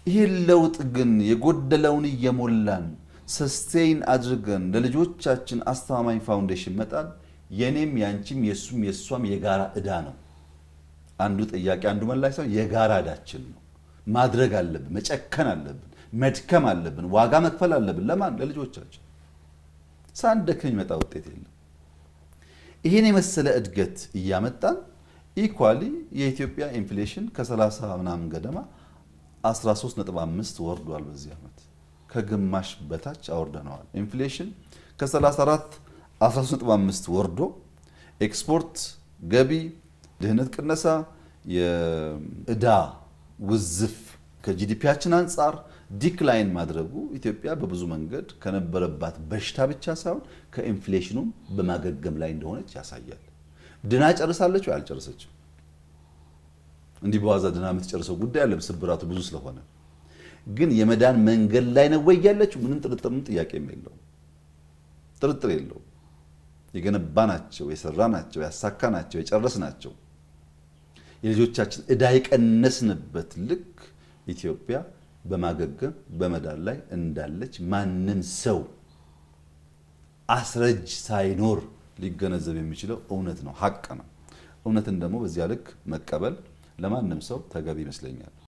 ይሄን ለውጥ ግን የጎደለውን እየሞላን ሰስቴይን አድርገን ለልጆቻችን አስተማማኝ ፋውንዴሽን መጣል የኔም ያንቺም የሷም የጋራ ዕዳ ነው። አንዱ ጥያቄ አንዱ መላሽ ሳይሆን የጋራ ዕዳችን ነው። ማድረግ አለብን፣ መጨከን አለብን፣ መድከም አለብን፣ ዋጋ መክፈል አለብን። ለማን? ለልጆቻችን። ሳንደክም የሚመጣ ውጤት የለም። ይሄን የመሰለ እድገት እያመጣን ኢኳሊ የኢትዮጵያ ኢንፍሌሽን ከ30 ምናምን ገደማ 13.5 ወርዷል። በዚህ ዓመት ከግማሽ በታች አወርደነዋል። ኢንፍሌሽን ከ34 13.5 ወርዶ ኤክስፖርት ገቢ፣ ድህነት ቅነሳ፣ የዕዳ ውዝፍ ከጂዲፒያችን አንጻር ዲክላይን ማድረጉ ኢትዮጵያ በብዙ መንገድ ከነበረባት በሽታ ብቻ ሳይሆን ከኢንፍሌሽኑም በማገገም ላይ እንደሆነች ያሳያል። ድና ጨርሳለች ወይ አልጨረሰችም? እንዲህ በዋዛ ድና የምትጨርሰው ጉዳይ አለ፣ ስብራቱ ብዙ ስለሆነ። ግን የመዳን መንገድ ላይ ነው ወይ ያለችው? ምንም ጥያቄ የለውም፣ ጥርጥር የለውም። የገነባናቸው፣ የሰራናቸው፣ ያሳካናቸው፣ የጨረስናቸው የልጆቻችን ዕዳ የቀነስንበት ልክ ኢትዮጵያ በማገገም በመዳን ላይ እንዳለች ማንም ሰው አስረጅ ሳይኖር ሊገነዘብ የሚችለው እውነት ነው፣ ሀቅ ነው። እውነትን ደግሞ በዚያ ልክ መቀበል ለማንም ሰው ተገቢ ይመስለኛል።